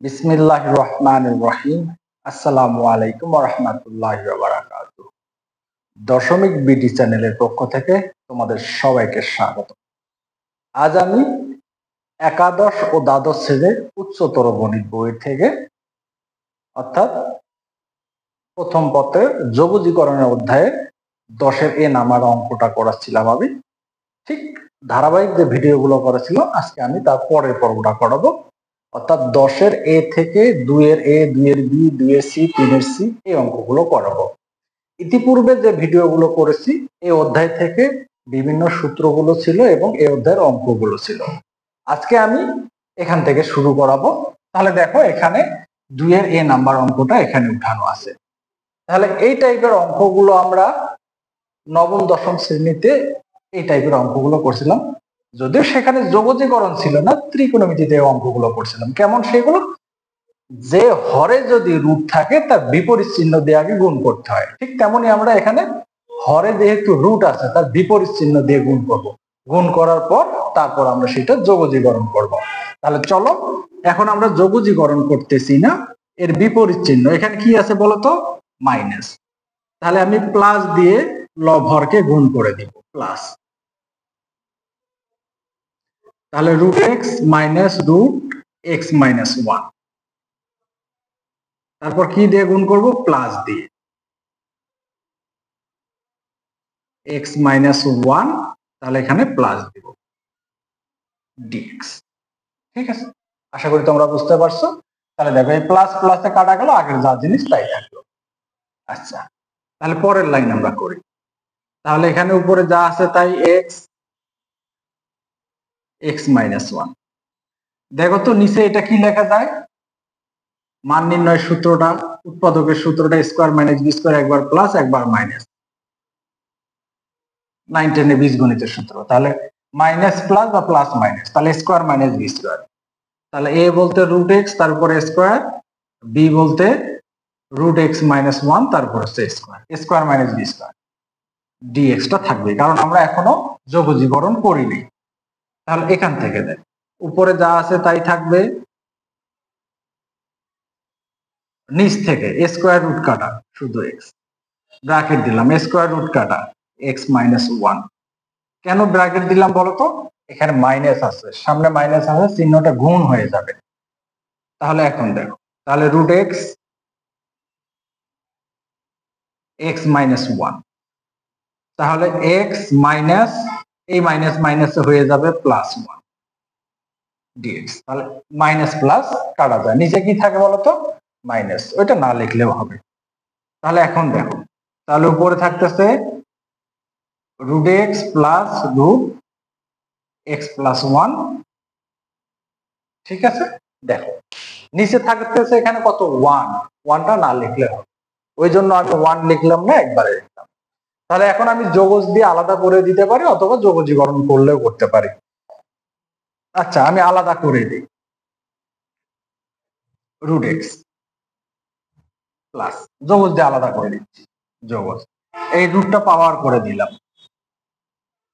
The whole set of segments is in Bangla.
বিসমিল্লাহির রহমানির রহিম। আসসালামু আলাইকুম ওয়া রাহমাতুল্লাহি ওয়া বারাকাতুহু। দশমিক বিডি চ্যানেলের পক্ষ থেকে তোমাদের সবাইকে স্বাগত। আজ আমি একাদশ ও দ্বাদশ শ্রেণীর উচ্চতর গণিত বই থেকে অর্থাৎ প্রথম পত্রের যোগজীকরণের অধ্যায়ে 10-এর এ নাম্বার অঙ্কটা করাচ্ছিলাম আমি। ঠিক ধারাবাহিক যে ভিডিওগুলো করেছিলাম আজকে আমি তার পরের পর্বটা করাবো, অর্থাৎ 10-এর এ থেকে 2-এর এ, 2-এর বি, 2-এর সি, 3-এর সি এই অঙ্কগুলো করাবো। ইতিপূর্বে যে ভিডিওগুলো করেছি এই অধ্যায় থেকে বিভিন্ন সূত্রগুলো ছিল এবং এই অধ্যায়ের অঙ্কগুলো ছিল। আজকে আমি এখান থেকে শুরু করাবো। তাহলে দেখো এখানে 2-এর এ নাম্বার অঙ্কটা এখানে উঠানো আছে। তাহলে এই টাইপের অঙ্কগুলো আমরা নবম দশম শ্রেণীতে এই টাইপের অঙ্কগুলো করছিলাম, যদিও সেখানে যোগজীকরণ ছিল না, ত্রিকোণমিতিতে অঙ্কগুলো করছিলাম। কেমন সেগুলো? যে হরে যদি রুট থাকে তার বিপরীত চিহ্ন দিয়ে আগে গুণ করতে হয়, ঠিক তেমনি আমরা এখানে হরে যেহেতু রুট আছে তার বিপরীত চিহ্ন দিয়ে গুণ করব। গুণ করার পর তারপর আমরা সেটা যোগজীকরণ করব। তাহলে চলো এখন আমরা যোগজীকরণ করতেছি না, এর বিপরীত চিহ্ন এখানে কি আছে বলতো? মাইনাস। তাহলে আমি প্লাস দিয়ে লব-হরকে গুণ করে দিব, প্লাস। তাহলে root x minus root x minus 1, তারপর কি দিয়ে গুণ করব? প্লাস দিয়ে এক্স মাইনাস 1, তাহলে এখানে প্লাস দিব ডিএক্স। ঠিক আছে, আশা করি তোমরা বুঝতে পারছো। তাহলে দেখো এই প্লাস প্লাসে কাটা গেল, আগের যা জিনিস তাই থাকলো। আচ্ছা, তাহলে পরের লাইন আমরা করি। তাহলে এখানে উপরে যা আছে তাই এক্স, এক্স মাইনাস 1। দেখো তো নিচে এটা কি লেখা যায়? মান নির্ণয়ের সূত্রটা, উৎপাদকের সূত্রটা স্কোয়ার মাইনাস বি স্কোয়ার, একবার প্লাস একবার মাইনাস, 9 10 বীজগণিতের সূত্র। তাহলে মাইনাস প্লাস বা প্লাস মাইনাস, তাহলে স্কোয়ার মাইনাস বি স্কোয়ার। তাহলে এ বলতে রুট এক্স তারপরে স্কোয়ার, বি বলতে রুট এক্স মাইনাস 1 তারপর হচ্ছে square, square minus B square. ডিএক্সটা থাকবে কারণ আমরা এখনো যোগজীকরণ করিনি। তাহলে এখান থেকে দেখ উপরে যা আছে তাই থাকবে, নিচ থেকে স্কোয়ার রুট কাটা শুধু এক্স, ব্র্যাকেট দিলাম স্কোয়ার রুট কাটা এক্স মাইনাস 1। কেন ব্র্যাকেট দিলাম বলতো? এখানে মাইনাস আছে, সামনে মাইনাস আছে, চিহ্নটা গুণ হয়ে যাবে। তাহলে এখন দেখো, তাহলে রুট এক্স এক্স মাইনাস 1, তাহলে এক্স মাইনাস এই মাইনাস মাইনাস হয়ে যাবে প্লাস 1 ডিএক্স। তাহলে মাইনাস প্লাস কাটা যায়, নিচে কি থাকে বলতো? মাইনাস, ওইটা না লিখলেও হবে। তাহলে এখন দেখো, তাহলে উপরে থাকতেছে root x plus root x plus 1। ঠিক আছে, দেখো নিচে থাকতেছে এখানে কত? 1, 1টা না লিখলে হবে, ওই জন্য আমি 1 লিখলাম না, একবারে লিখলাম। তাহলে এখন আমি যোগজ দিয়ে আলাদা করে দিতে পারি অথবা যোগজীকরণ করলেও করতে পারি। আচ্ছা, আমি আলাদা করে দিই, রুট এক্স প্লাস যোগজ দিয়ে আলাদা করে দিচ্ছি, যোগজ এই রুটটা পাওয়ার করে দিলাম,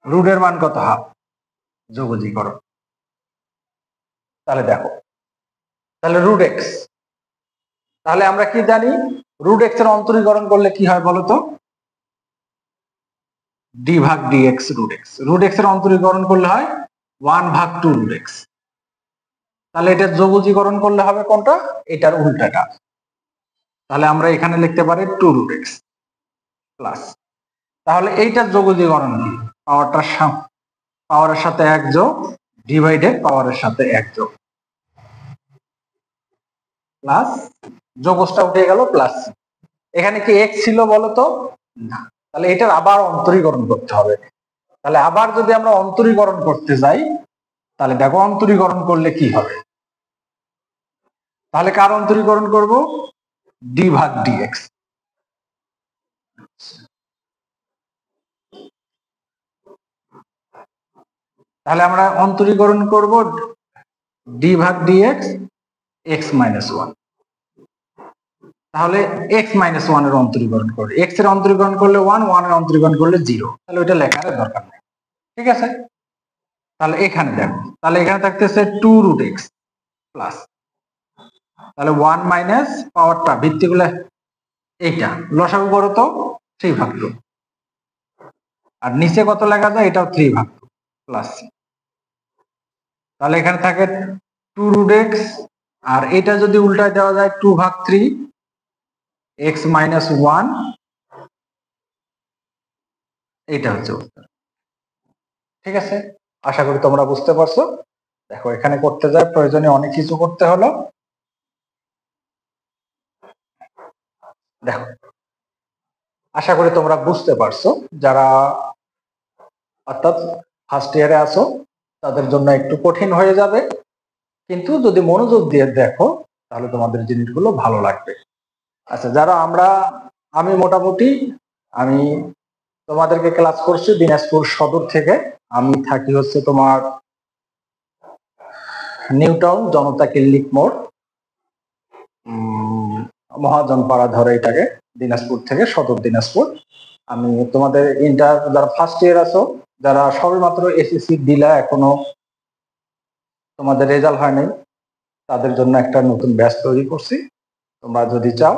রুটের মান কত? হাফ, যোগজীকরণ। তাহলে দেখো, তাহলে রুট এক্স, তাহলে আমরা কি জানি রুট এক্স এর অন্তরীকরণ করলে কি হয় বলতো? ডি ভাগ dx root x. Root x এর অন্তরীকরণ করলে হয় 1 ভাগ 2 রুট এক্স। তাহলে এটা যোগজীকরণ করলে হবে কোনটা? এটার উল্টাটা। তাহলে আমরা এখানে লিখতে পারি 2 রুট এক্স প্লাস, তাহলে এইটার যোগজীকরণ কি? পাওয়ারের সাথে 1 যোগ ডিভাইডেড পাওয়ারের সাথে 1 যোগ, প্লাস যোগজটা উঠে গেল প্লাস। এখানে কি এক্স ছিল বলতো? না, তাহলে এটার আবার অন্তরীকরণ করতে হবে। তাহলে আবার যদি আমরা অন্তরীকরণ করতে যাই, তাহলে দেখো অন্তরীকরণ করলে কি হবে? তাহলে কার অন্তরীকরণ করব? ডি ভাগ ডিএক্স। তাহলে আমরা অন্তরীকরণ করব ডি ভাগ ডিএক্স এক্স মাইনাস 1। তাহলে এক্স মাইনাস 1 এর অন্তরীকরণ করে, এক্স এর অন্তরীকরণ করলে 1, 1 এর অন্তরীকরণ করলে 0, তাহলে ওইটা লেখার দরকার নেই। ঠিক আছে, তাহলে এখানে দেখো, তাহলে এখানে থাকতেছে 2 রুট এক্স প্লাস তাহলে 1 মাইনাস পাওয়ারটা ভিত্তিগুলো এইটা লসাগু করো তো 3/2, আর নিচে কত লেখা যায় এটাও 3/2 প্লাস। তাহলে এখানে থাকে 2 রুট এক্স, আর এটা যদি উল্টায় দেওয়া যায় 2/3 এক্স মাইনাস 1, এইটা হচ্ছে উত্তর। ঠিক আছে, আশা করি তোমরা বুঝতে পারছো। দেখো এখানে করতে যায় প্রয়োজনীয় অনেক কিছু করতে হলো। দেখো আশা করি তোমরা বুঝতে পারছো, যারা অর্থাৎ ফার্স্ট ইয়ারে আছো তাদের জন্য একটু কঠিন হয়ে যাবে, কিন্তু যদি মনোযোগ দিয়ে দেখো তাহলে তোমাদের জিনিসগুলো ভালো লাগবে। আচ্ছা, যারা আমি মোটামুটি আমি তোমাদেরকে ক্লাস করছি দিনাজপুর সদর থেকে। আমি থাকি হচ্ছে তোমার নিউ টাউন জনতা ক্লিনিক মোড়, মহাজনপাড়া ধরে এটাকে, দিনাজপুর থেকে সদর দিনাজপুর। আমি তোমাদের যারা ফার্স্ট ইয়ার আছো, যারা সবেমাত্র এসএসসি দিলা, এখনো তোমাদের রেজাল্ট হয়নি, তাদের জন্য একটা নতুন ব্যাচ তৈরি করছি। তোমরা যদি চাও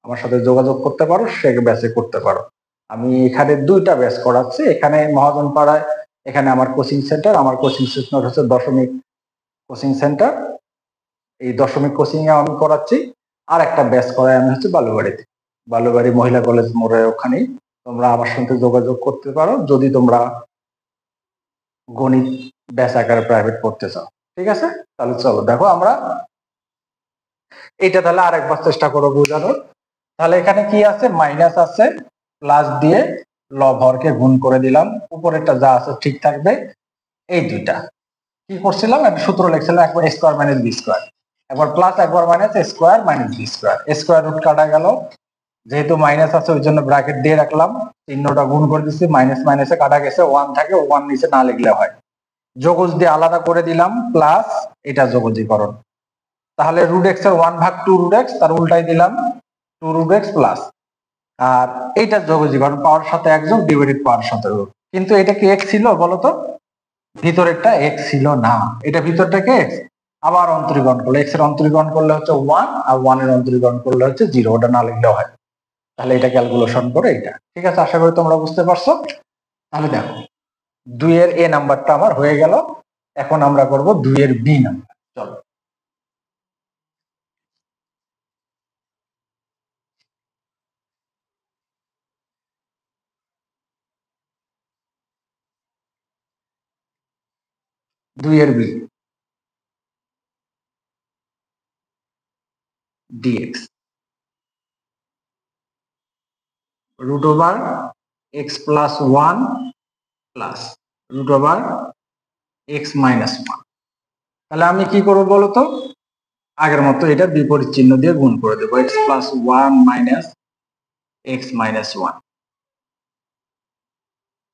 আমার সাথে যোগাযোগ করতে পারো, সে ব্যাচে করতে পারো। আমি এখানে 2টা ব্যাচ করাচ্ছি। এখানে মহাজনপাড়ায় এখানে আমার কোচিং সেন্টার, আমার কোচিং সেন্টার হচ্ছে দশমিক কোচিং সেন্টার। এই দশমিক কোচিং এ আমি করাচ্ছি। আর একটা ব্যাচ করাই আমি হচ্ছে বালুবাড়িতে, বালুবাড়ি মহিলা কলেজ মোড়ের ওখানেই। তোমরা আমার সাথে যোগাযোগ করতে পারো যদি তোমরা গণিত ব্যাচ আকারে প্রাইভেট করতে চাও। ঠিক আছে, তাহলে চলো দেখো আমরা এইটা তাহলে আরেকবার চেষ্টা করো বোঝানোর। তাহলে এখানে কি আছে, মাইনাস আছে, প্লাস দিয়ে লব হরকে গুণ করে দিলাম, উপরেরটা যা আছে ঠিক থাকবে। এই দুইটা কি করছিলাম, একটা সূত্র লিখছিলাম, একবার স্কোয়ার মাইনাস বি স্কোয়ার, একবার প্লাস একবার minus, square minus B square, square root কাটা গেল, যেহেতু মাইনাস আছে ওই জন্য ব্র্যাকেট দিয়ে রাখলাম, চিহ্নটা গুণ করে দিচ্ছি, মাইনাস মাইনাসে কাটা গেছে, 1 থাকে, 1 নিচে না লিখলে হয়, যোগজ দিয়ে আলাদা করে দিলাম, প্লাস এটা যোগজীকরণ। তাহলে রুট এক্স এর 1/2 রুট এক্স, তার উল্টাই দিলাম 2 রুট এক্স প্লাস, আর এইটা যোগজীকরণ, পাওয়ার সাথে একজন ডিভাইডেড পাওয়ার সাথে রুট। কিন্তু এটা কি এক্স ছিল বলতো? ভিতরেরটা এক্স ছিল না, এটা ভিতরটাকে এক্স, আবার অন্তরীকরণ করলে, এক্স এর অন্তরীকরণ করলে হচ্ছে 1, আর 1 এর অন্তরীকরণ করলে হচ্ছে 0, ওটা না লিখলেও হয়। তাহলে এটা ক্যালকুলেশন করে এটা। ঠিক আছে, আশা করি তোমরা বুঝতে পারছো। তাহলে দেখো 2 এর এ নাম্বারটা আমার হয়ে গেল। এখন আমরা করব 2 এর বি নাম্বার। চলো, দুই এর b dx root over x plus 1 plus root over x minus 1। তাহলে আমি কি করবো বলতো, আগের মতো এটা বিপরীত চিহ্ন দিয়ে গুণ করে দেবো, x plus 1 minus x minus 1।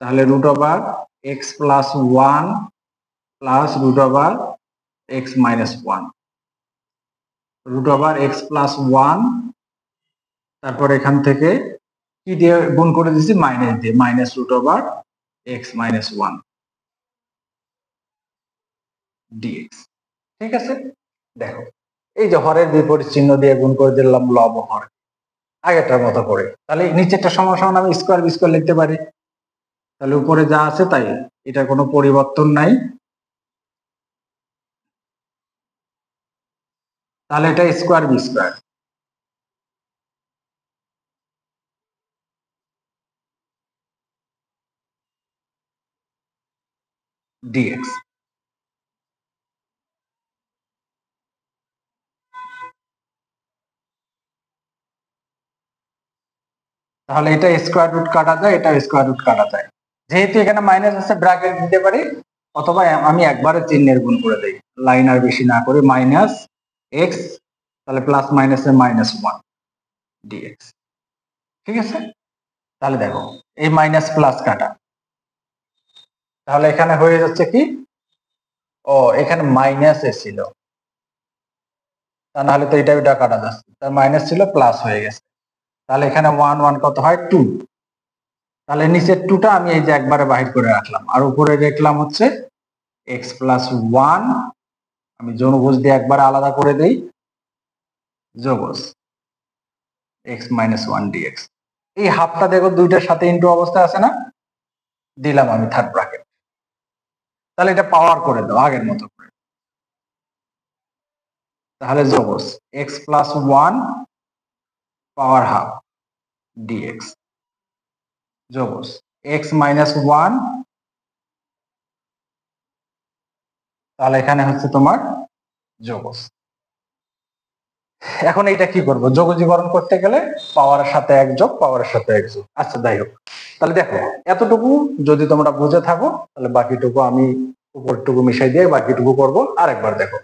তাহলে root over x plus 1 plus root over x minus 1, root over x plus 1, তারপর এখান থেকে কি দিয়ে গুণ করে দিচ্ছি, মাইনাস দিয়ে, minus root over x minus 1 dx. ঠিক আছে, দেখো এই যে হরের বিপরীত চিহ্ন দিয়ে গুণ করে দিলাম লব হর, আগেরটার মতো করে। তাহলে নিচেরটা সমান সমান আমি স্কোয়ার বি স্কোয়ার লিখতে পারি। তাহলে উপরে যা আছে তাই, এটা কোনো পরিবর্তন নাই। তাহলে এটা স্কোয়ার বি স্কোয়ার ডিএক্স। তাহলে এটা স্কোয়ার রুট কাটা যায়, এটা স্কোয়ার রুট কাটা যায়, যেহেতু এখানে মাইনাস আছে ব্র্যাকেট দিতে পারি, অথবা আমি একবারে চিহ্নের গুণ করে দেই, লাইন আর বেশি না করে, মাইনাস এক্স, তাহলে প্লাস মাইনাসে মাইনাস 1 ডিএক্স। ঠিক আছে, তাহলে দেখো এই মাইনাস প্লাস কাটা, তাহলে এখানে হয়ে যাচ্ছে কি, ও এখানে মাইনাস ছিল, তা নাহলে তো এটা ওটা কাটা যাচ্ছে, তার মাইনাস ছিল প্লাস হয়ে গেছে। তাহলে এখানে 1 1 কত হয় 2, তাহলে নিচের 2টা আমি এই যে একবারে বাহির করে রাখলাম, আর উপরে দেখলাম হচ্ছে এক্স প্লাস 1, আমি যৌনভুজ দিয়ে একবারে আলাদা করে দেই, যোগজ এক্স মাইনাস ওয়ান ডিএক্স। এই হাফটা দেখো দুইটার সাথে ইন্টু অবস্থা আছে না, দিলাম আমি থার্ড ব্র্যাকেট। তাহলে এটা পাওয়ার করে দাও আগের মতো করে। তাহলে যোগজ X plus one power half DX যোগজ এক্স মাইনাস ওয়ান, তাহলে এখানে হচ্ছে তোমার যোগজ। এখন এটা কি করব, যোগজীকরণ করতে গেলে পাওয়ারের সাথে এক যোগ, পাওয়ারের সাথে এক যোগ। আচ্ছা যাই হোক, তাহলে দেখো এতটুকু যদি তোমরা বুঝে থাকো তাহলে বাকিটুকু আমি উপরটুকু মিশাই দিয়ে বাকিটুকু করব। আরেকবার দেখো,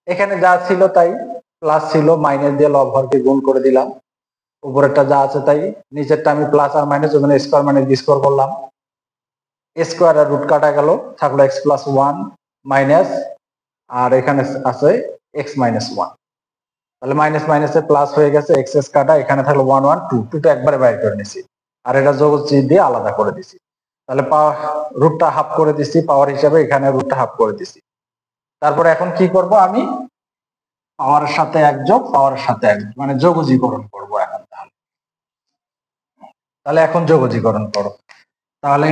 এখানে যা ছিল তাই, প্লাস ছিল, মাইনাস দিয়ে লব হরকে গুণ করে দিলাম। উপরেরটা যা আছে তাই, নিচেরটা আমি প্লাস আর মাইনাস ওখানে স্কোয়ার মাইনাস বি স্কোয়ার করলাম। স্কোয়ার আর রুট কাটা গেল, থাকলো এক্স প্লাস ওয়ান মাইনাস, আর এখানে আছে এক্স মাইনাস ওয়ান। তাহলে মাইনাস মাইনাসে প্লাস হয়ে গেছে, এক্স এক্স কাটা, এখানে থাকলো ওয়ান ওয়ান টু, টুটা একবারে বাইর করে নিছি, আর এটা যোগ দিয়ে আলাদা করে দিছি। তাহলে রুটটা হাফ করে দিছি পাওয়ার হিসাবে, এখানে রুটটা হাফ করে দিছি। তারপরে এখন কি করব, আমি পাওয়ারের সাথে এক যোগ, পাওয়ারের সাথে এক, মানে যোগজীকরণ করব এখন। তাহলে এখন যোগজীকরণ করো, তাহলে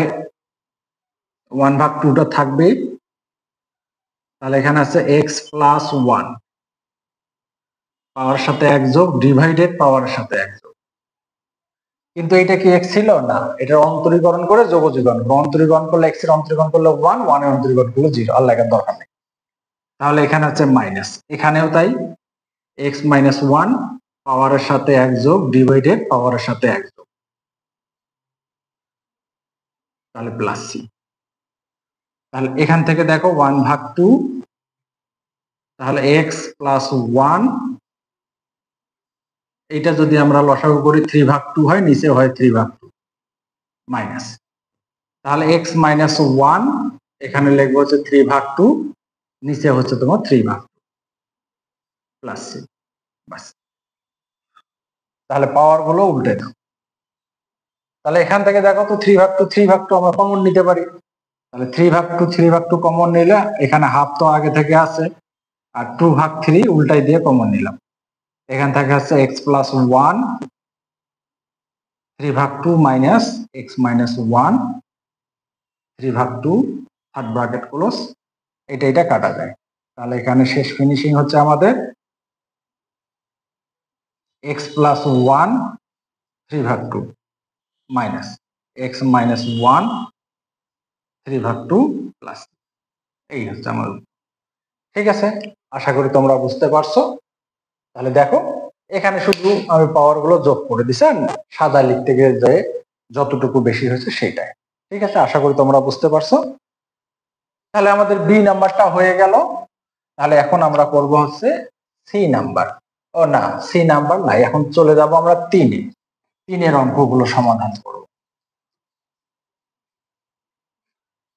ওয়ান ভাগ টুটা থাকবে। তাহলে এখানে আছে এক্স প্লাস ওয়ান পাওয়ার সাথে এক যোগ ডিভাইডেড পাওয়ারের সাথে এক যোগ। কিন্তু এটা কি এক্স ছিল না, এটা অন্তরীকরণ করে যোগজীকরণ, অন্তরীকরণ করলে এক্স এর অন্তরীকরণ করলে ওয়ান, ওয়ান এর অন্তরীকরণ করলে জিরো, আর লেখার দরকার নেই। তাহলে এখানে হচ্ছে মাইনাস, এখানেও তাই, এক্স মাইনাস ওয়ান পাওয়ারের সাথে এক যোগ ডিভাইডেড পাওয়ারের সাথে এক যোগ, তাহলে প্লাস সি। তাহলে এখান থেকে দেখো ওয়ান ভাগ টু, তাহলে এক্স প্লাস ওয়ান, এটা যদি আমরা লসাগু করি থ্রি ভাগ টু হয়, নিচে হয় থ্রি ভাগ টু মাইনাস, তাহলে এক্স মাইনাস ওয়ান, এখানে লিখবো হচ্ছে থ্রি ভাগ টু, নিচে হচ্ছে তোমার থ্রি ভাগ টু প্লাস সি, বাস। তাহলে পাওয়ার গুলো উল্টে দাও। তাহলে এখান থেকে দেখো তো থ্রি ভাগ টু আমরা কমন নিতে পারি। তাহলে থ্রি ভাগ টু কমন নিলে এখানে হাফ তো আগে থেকে আছে, আর টু ভাগ থ্রি উল্টাই দিয়ে কমন নিলাম। এখান থেকে আছে এক্স প্লাস ওয়ান, থ্রি ভাগ two minus x minus one, three ভাগ টু থার্ড ব্র্যাকেট ক্লোজ, এটা কাটা যায়। তাহলে এখানে শেষ ফিনিশিং হচ্ছে আমাদের এক্স প্লাস ওয়ান থ্রি ভাগ two minus x minus one three ভাগ টু প্লাস, এই হচ্ছে আমার। ঠিক আছে, আশা করি তোমরা বুঝতে পারছো। তাহলে দেখো এখানে শুধু আমি পাওয়ার গুলো যোগ করে দিছি, সাদা লিখতে গিয়ে যে যতটুকু বেশি হয়েছে সেটাই। ঠিক আছে, আশা করি তোমরা বুঝতে পারছো। তাহলে আমাদের বি নাম্বারটা হয়ে গেল। তাহলে এখন আমরা করব হচ্ছে সি নাম্বার। ও না, সি নাম্বার নাই, এখন চলে যাব আমরা তিনে, তিনের অঙ্কগুলো সমাধান করব।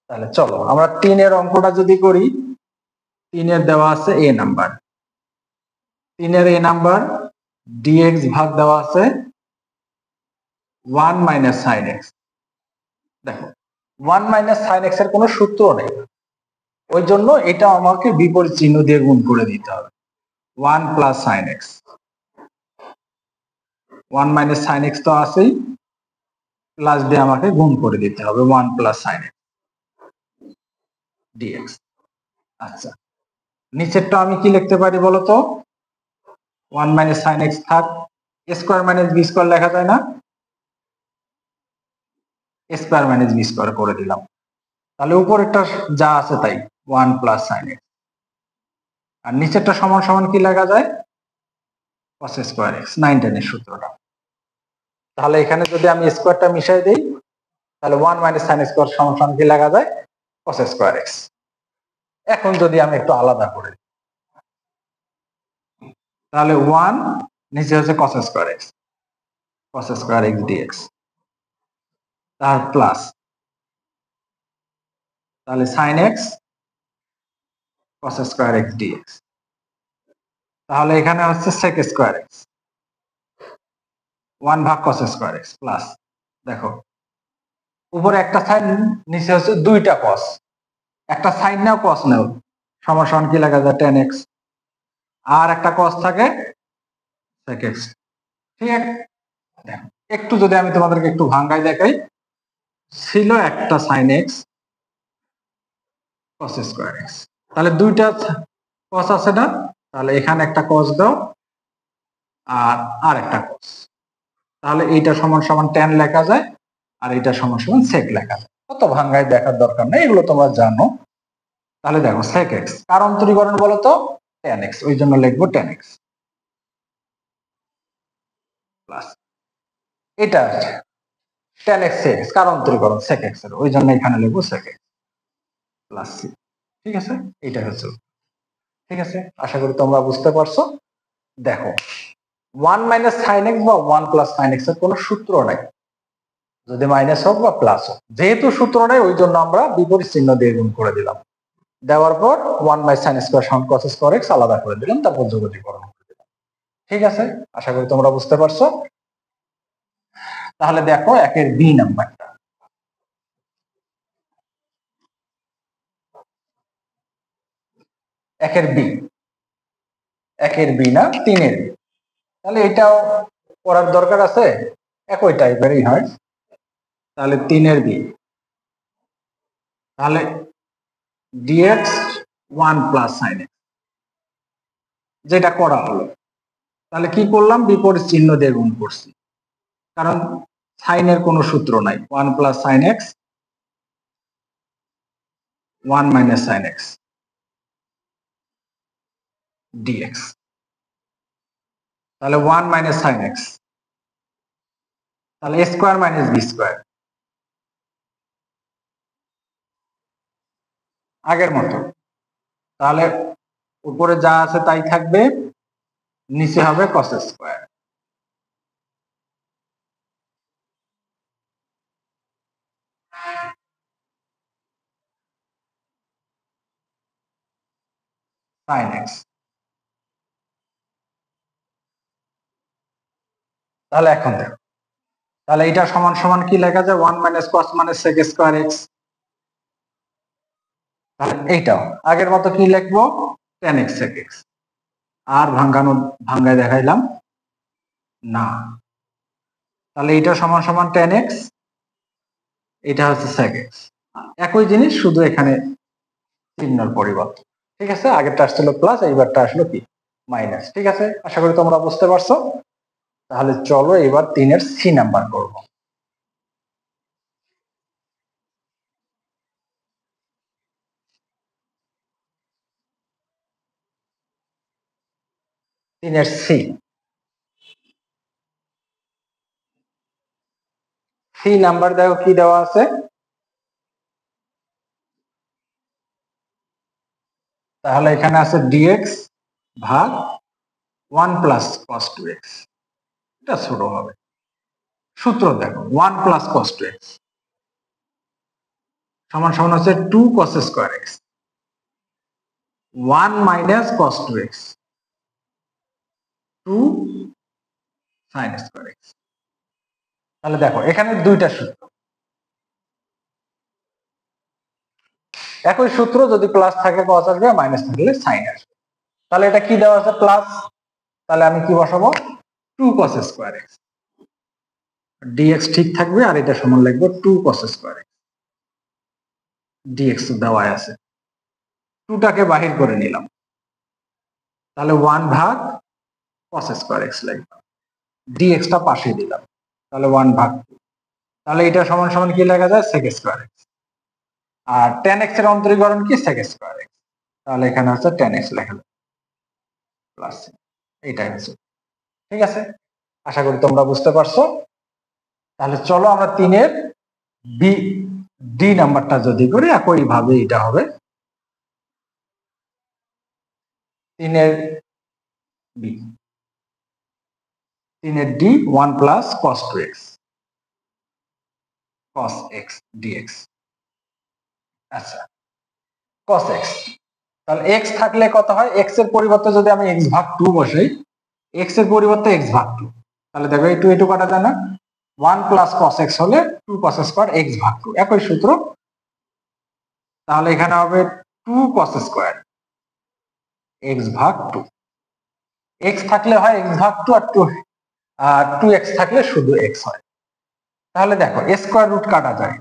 তাহলে চলো আমরা তিনের অঙ্কটা যদি করি, তিনের দেওয়া আছে এ নাম্বার, তিনের এ নাম্বার ডিএক্স ভাগ দেওয়া আছে ওয়ান মাইনাস সাইন এক্স। দেখো ওয়ান মাইনাস সাইন এক্স এর কোনো সূত্র নেই, ওই জন্য এটা আমাকে বিপরীত চিহ্ন দিয়ে গুণ করে দিতে হবে। One plus sine x, one minus sine x তো আছেই, প্লাস দিয়ে আমাকে গুণ করে দিতে হবে one plus sine x dx. আচ্ছা, নিচেরটা আমি কি লিখতে পারি বলতো, ওয়ান মাইনাস সাইন এক্স থাক, স্কোয়ার মাইনাস বি স্কোয়ার লেখা যায় না, স্কোয়ার মাইনাস বি স্কোয়ার করে দিলাম। তাহলে উপরেরটা যা আছে তাই, ওয়ান প্লাস সাইন এক্স, আর নিচেরটা সমান সমান কি লেখা যায়, কস স্কোয়ার এক্স, 9 এর সূত্রটা। তাহলে এখানে যদি আমি স্কোয়ারটা মিশাই দিই, তাহলে ওয়ান মাইনাস সাইন স্কোয়ার সমান সমান কি লেখা যায়, কস স্কোয়ার এক্স। এখন যদি আমি একটু আলাদা করি, তাহলে ওয়ান নিচে হচ্ছে কস স্কোয়ার এক্স ডিএক্স, তার প্লাস, তাহলে sine x cos square x dx, তাহলে এখানে হচ্ছে সেক স্কোয়ার এক্স, ওয়ান ভাগ কস স্কোয়ার এক্স প্লাস, দেখো উপরে একটা সাইন নিচে হচ্ছে দুইটা কস, একটা সাইন নাও কস নাও সমান সমান কি লেখা যায় টেন এক্স, আর একটা কস থাকে sec x, ঠিক আছে। একটু যদি আমি তোমাদেরকে একটু ভাঙায় দেখাই, ছিল একটা sin x cos square x, তাহলে দুইটা cos আছে না, তাহলে এখানে একটা cos দাও আর একটা cos, তাহলে এইটা সমান সমান tan লেখা যায় আর এটা সমান সমান sec লেখা যায়। অত ভাঙায় দেখার দরকার নেই, এগুলো তোমরা জানো। তাহলে দেখো sec x কার অন্তরীকরণ বলো তো, tan x, ওই জন্য লিখবো tan x প্লাস এটা tan x sec x কার অন্তরীকরণ sec x এর, ওই জন্য এখানে লিখবো sec x প্লাস c, ঠিক আছে। এটা হচ্ছে, ঠিক আছে, আশা করি তোমরা বুঝতে পারছো। দেখো 1 মাইনাস সাইন এক্স বা 1 প্লাস সাইন এক্স এর কোনো সূত্র নাই, যদি মাইনাস হোক বা প্লাস হোক, যেহেতু সূত্র নাই ওই জন্য আমরা বিপরীত চিহ্ন দিয়ে গুণ করে দিলাম, দেওয়ার পর 1 বাই সাইন স্কয়ার সমান cos স্কয়ার x আলাদা করে দিলাম, তারপর যোগজীকরণ করে দিলাম, ঠিক আছে। আশা করি তোমরা বুঝতে পারছো। তাহলে দেখো একের বি নাম্বারটা, একের বি না 3-এর বি, তাহলে এটাও করার দরকার আছে, একই টাইপেরই হয়। তাহলে 3-এর বি, তাহলে dx 1 প্লাস সাইন এক্স, যেটা করা হলো, তাহলে কি করলাম, বিপরীত চিহ্ন দিয়ে গুণ করছি, কারণ সাইনের কোনো সূত্র নাই। 1 plus sine x 1 minus sine x dx, তাহলে 1 মাইনাস সাইন এক্স, তাহলে a square minus b square, আগের মতো। তাহলে উপরে যা আছে তাই থাকবে, নিচে হবে cos স্কয়ার, সাইন এক্স। তাহলে এখন দেখো, তাহলে এটা সমান সমান কি লেখা যায়, 1 মাইনাস cos মানে sec স্কয়ার x, তাহলে এইটাও আগের মতো কি লিখবো, tan x sec x, আর ভাঙ্গায় দেখাইলাম না। তাহলে এটা সমান সমান tan x, এটা হচ্ছে sec x, একই জিনিস, শুধু এখানে চিহ্নর পরিবর্তন, ঠিক আছে। আগেরটা আসছিল প্লাস, এইবারটা আসলো কি মাইনাস, ঠিক আছে। আশা করি তোমরা বুঝতে পারছো। তাহলে চলো এবার 3-এর সি নাম্বার করব। 3-এর সি নাম্বার দেখো কি দেওয়া আছে, তাহলে এখানে আছে dx ভাগ 1 প্লাস cos 2x, এটা ছোট হবে। সূত্র দেখো 1 প্লাস cos 2x সমান সমান হচ্ছে 2 cos square x, 1 minus cos 2x 2 sin square x। তাহলে দেখো এখানে দুইটা সূত্র, একই সূত্র, যদি প্লাস থাকে cos আসবে, মাইনাস থাকলে sin আসবে। তাহলে এটা কি দেওয়া আছে প্লাস, তাহলে আমি কি বসাবো 2 cos স্কয়ার x, dx ঠিক থাকবে, আর এটা সমান লিখবো 2 cos স্কয়ার x, dx দেওয়া আছে, 2টাকে বাহির করে নিলাম, তাহলে 1 ভাগ cos স্কয়ার x লিখলাম, dx টা পাশে দিলাম, তাহলে 1 ভাগ 2, তাহলে এটা সমান সমান কি লেখা যায় sec স্কয়ার x, আর tan x এর অন্তরীকরণ কি sec স্কয়ার x, তাহলে এখানে হচ্ছে tan x লেখা যায় প্লাস, এইটাই হচ্ছে, ঠিক আছে। আশা করি তোমরা বুঝতে পারছো। তাহলে চলো আমরা 3-এর বি ডি নাম্বারটা যদি করি, একই ভাবে এটা হবে 3-এর বি, 3-এর D 1 plus cos 2x cos x dx, আচ্ছা cos x, তাহলে x থাকলে কত হয়, x এর পরিবর্তে যদি আমি x ভাগ 2 বসাই, x এর পরিবর্তে x ভাগ 2, তাহলে দেখো এই 2 কাটা যায় না, 1 প্লাস cos x হলে 2 cos স্কয়ার x ভাগ 2, একই সূত্র। তাহলে এখানে হবে 2 cos স্কয়ার x ভাগ 2, এক্স থাকলে হয় এক্স ভাগ টু, আর টু এক্স থাকলে শুধু এক্স হয়। তাহলে দেখো স্কোয়ার রুট কাটা যায়।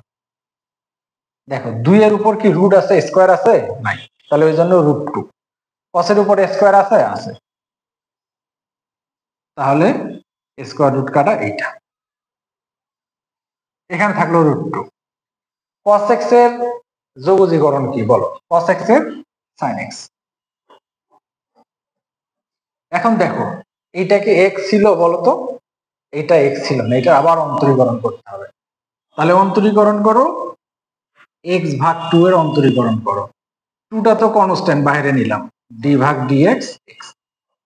দেখো 2 এর উপর কি রুট আছে, স্কোয়ার আছে? নাই। তাহলে ওই জন্য রুট টু। কসের উপর স্কোয়ার আছে? আছে। তাহলে স্কোয়ার রুট কাটা এইটা। এখানে থাকলো রুট টু। কস এক্স এর যোগজীকরণ কি বলো? কস এক্স এর সাইন এক্স। এখন দেখো এইটা কি এক্স ছিল বলতো? এটা এক্স ছিল না, এটা আবার অন্তরীকরণ করতে হবে। তাহলে অন্তরীকরণ করো, এক্স ভাগ টু এর অন্তরীকরণ করো। টুটা তো কনস্ট্যান্ট, বাইরে নিলাম, ডি ভাগ ডি এক্স।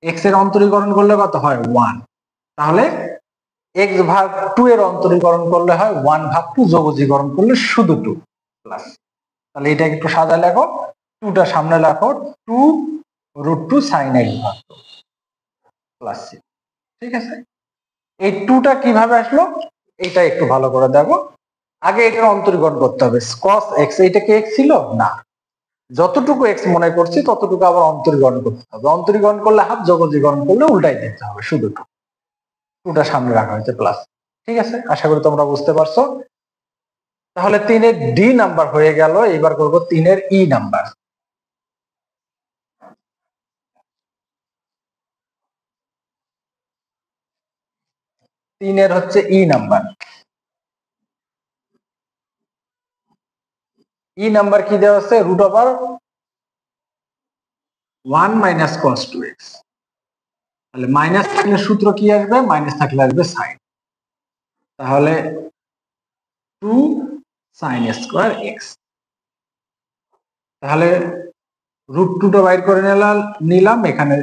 এক্স এর অন্তরীকরণ করলে কত হয়? 1। তাহলে এক্স ভাগ টু এর অন্তরীকরণ করলে হয় 1 ভাগ টু, যোগজীকরণ করলে শুধু 2 প্লাস। তাহলে এটা একটু সাজা লেখো, টুটা সামনে লেখো, 2 রুট 2 সাইন এক্স ভাগ 2 প্লাস সি। ঠিক আছে? এই টুটা কিভাবে আসলো এটা একটু ভালো করে দেখো। আগে এটার অন্তরীকরণ করতে হবে। cos x, এইটা কি x ছিল না? যতটুকু x মনে করছি ততটুকু আবার অন্তরীকরণ করতে হবে। অন্তরীকরণ করলে হাফ, যোগজীকরণ করলে উল্টাই দিতে হবে, শুধু টুটা সামনে রাখা হয়েছে প্লাস। ঠিক আছে, আশা করি তোমরা বুঝতে পারছো। তাহলে 3 এর ডি নাম্বার হয়ে গেল। এবার করব 3 এর ই নাম্বার। 3 এর হচ্ছে ই নাম্বার। ই নাম্বার কি দেওয়া আছে? Root over 1 minus cos 2x। তাহলে মাইনাস থাকলে সূত্র কি আসবে? মাইনাস থাকলে আসবে সাইন। তাহলে 2 সাইন স্কোয়ার এক্স। তাহলে রুট টুটা বাইর করে নিলাম, এখানে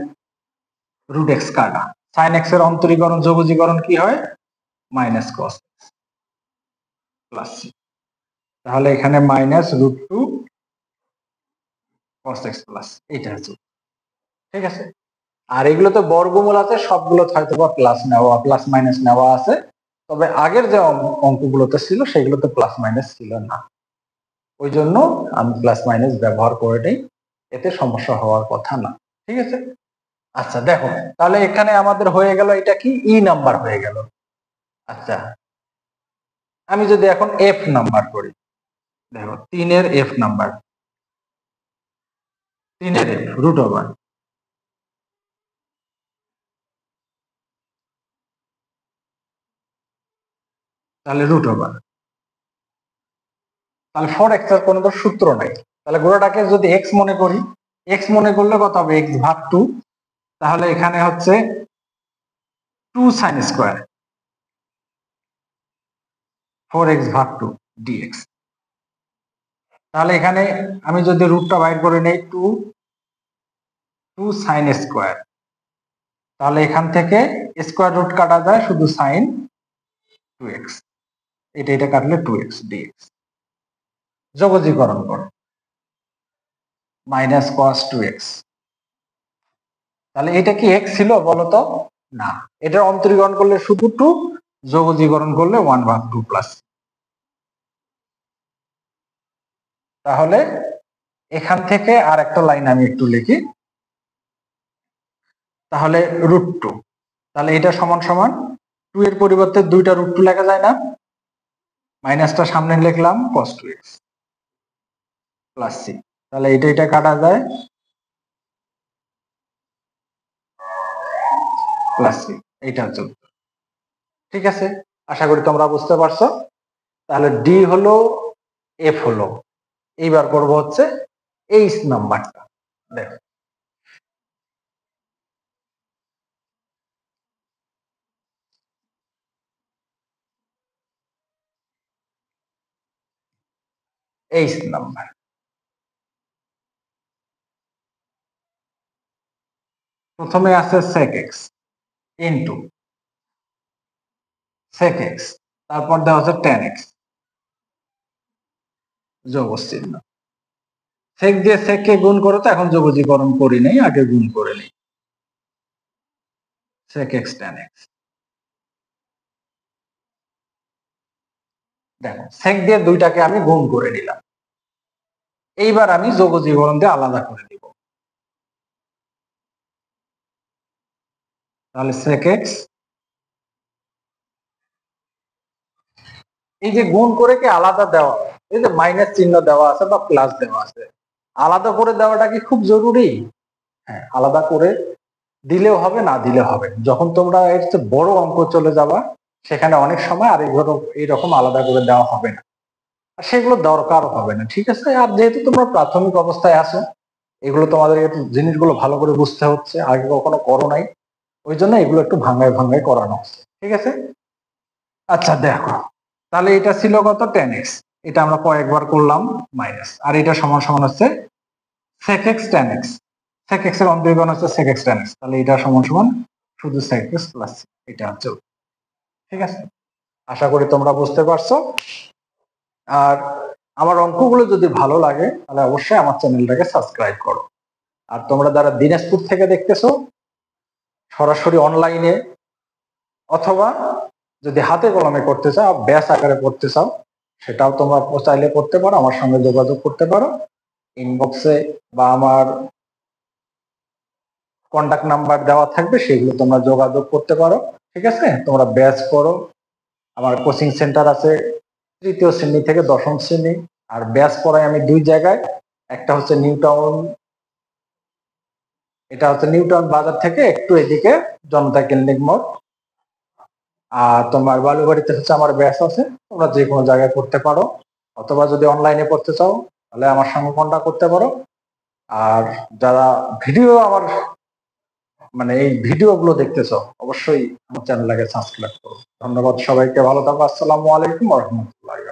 রুট এক্স কাটা। সাইন এক্স এর অন্তরীকরণ যোগজীকরণ কি হয়? Minus cos plus c. তাহলে এখানে minus root two cos x plus, এইটা হচ্ছে। ঠিক আছে, আর এগুলো তো বর্গমূল আছে, সবগুলো হয়তো বা প্লাস নেওয়া, প্লাস মাইনাস নেওয়া আছে। তবে আগের যে অঙ্কগুলোতে ছিল সেগুলোতে প্লাস মাইনাস ছিল না, ওই জন্য আমি প্লাস মাইনাস ব্যবহার করে নিই, এতে সমস্যা হওয়ার কথা না। ঠিক আছে, আচ্ছা দেখো তাহলে এখানে আমাদের হয়ে গেল, এটা কি ই নাম্বার হয়ে গেল। আচ্ছা আমি যদি এখন এফ নাম্বার করি, দেখো 3 এর এফ নাম্বার, 3 এর এফ রুট ওভার, তাহলে রুট ওভার, তাহলে 4x এর কোনো তো সূত্র নাই। তাহলে গোড়াটাকে যদি এক্স মনে করি, এক্স মনে করলে কত হবে? এক্স ভাগ 2। তাহলে এখানে হচ্ছে 2 সাইন স্কোয়ার 4x ভাগ 2 dx। তাহলে এখানে আমি যদি রুটটা বাইর করে নেই 2 সাইন স্কোয়ার, তাহলে এখান থেকে স্কোয়ার রুট কাটা যায়, শুধু সাইন 2x, এটা কাটলে 2x dx। যোগজীকরণ করো, মাইনাস কস 2x। তাহলে এটা কি x ছিল বলতো? না, এটার অন্তরীকরণ করলে শুধু 2, যোগজীকরণ করলে 1 ভাগ 2 প্লাস। তাহলে এখান থেকে আর একটা লাইন আমি একটু লিখি, তাহলে রুট 2, তাহলে এটা সমান সমান 2 এর পরিবর্তে দুইটা রুট 2 লেখা যায় না? মাইনাসটা সামনে লিখলাম cos 2x প্লাস সি। তাহলে এটা কাটা যায় প্লাস সি, এইটা হচ্ছে। ঠিক আছে, আশা করি তোমরা বুঝতে পারছো। তাহলে ডি হলো, এফ হলো। এইবার করব হচ্ছে এইচ নাম্বারটা। দেখো এইচ নাম্বার, প্রথমে আছে sec x into sec x, তারপর দেওয়া আছে tan x, যোগ চিহ্ন। সেক দিয়ে সেক কে গুণ করো, তো এখন যোগজীকরণ করি নাই, আগে গুণ করে নেই, sec x tan x। দেখো সেক দিয়ে দুইটাকে আমি গুণ করে নিলাম, এইবার আমি যোগজীকরণ দিয়ে আলাদা করে দিব। তাহলে sec x, এই যে গুণ করে কি আলাদা দেওয়া, এই যে মাইনাস চিহ্ন দেওয়া আছে বা প্লাস দেওয়া আছে, আলাদা করে দেওয়াটা কি খুব জরুরি? হ্যাঁ, আলাদা করে দিলেও হবে, না দিলেও হবে। যখন তোমরা এর চেয়ে বড় অঙ্ক চলে যাবা, সেখানে অনেক সময় আর এইরকম আলাদা করে দেওয়া হবে না, আর সেগুলো দরকারও হবে না, ঠিক আছে? আর যেহেতু তোমরা প্রাথমিক অবস্থায় আছো, এগুলো তোমাদের একটু জিনিসগুলো ভালো করে বুঝতে হচ্ছে, আগে কখনো করো নাই, ওই জন্য এগুলো একটু ভাঙ্গায় ভাঙ্গায় করানো হচ্ছে, ঠিক আছে? আচ্ছা দেখো, তাহলে এটা ছিল কত, 10x, এটা আমরা কয়েকবার করলাম মাইনাস, আর এটা সমান সমান হচ্ছে sec x tan x, sec x এর অন্তর্গণ হচ্ছে sec x tan x, তাহলে এটা সমান সমান শুধু sec x প্লাস এটা হচ্ছে, ঠিক আছে? আশা করি তোমরা বুঝতে পারছো। আর আমার অঙ্কগুলো যদি ভালো লাগে তাহলে অবশ্যই আমার চ্যানেলটাকে সাবস্ক্রাইব করো। আর তোমরা যারা দিনাজপুর থেকে দেখতেছো, সরাসরি অনলাইনে অথবা যদি হাতে কলমে করতে চাও, ব্যাচ আকারে করতে চাও, সেটাও তোমরা চাইলে করতে পারো, আমার সঙ্গে যোগাযোগ করতে পারো ইনবক্সে, বা আমার কন্টাক্ট নাম্বার দেওয়া থাকবে, সেগুলো তোমরা যোগাযোগ করতে পারো, ঠিক আছে? তোমরা ব্যাচ করো, আমার কোচিং সেন্টার আছে তৃতীয় শ্রেণী থেকে দশম শ্রেণী, আর ব্যাচ পড়াই আমি দুই জায়গায়, একটা হচ্ছে নিউ টাউন, এটা হচ্ছে নিউ টাউন বাজার থেকে একটু এদিকে জনতা ক্লিনিক মোড়, আর তোমার বালুবাড়িতে হচ্ছে আমার ব্যাচ আছে, তোমরা যে কোনো জায়গায় করতে পারো, অথবা যদি অনলাইনে পড়তে চাও তাহলে আমার সঙ্গে কন্টাক্ট করতে পারো। আর যারা ভিডিও আমার মানে এই ভিডিও গুলো দেখতেছো, অবশ্যই আমার চ্যানেলটাকে সাবস্ক্রাইব করো। ধন্যবাদ সবাইকে, ভালো থাকো, আসসালামু আলাইকুম ওয়া রাহমাতুল্লাহি।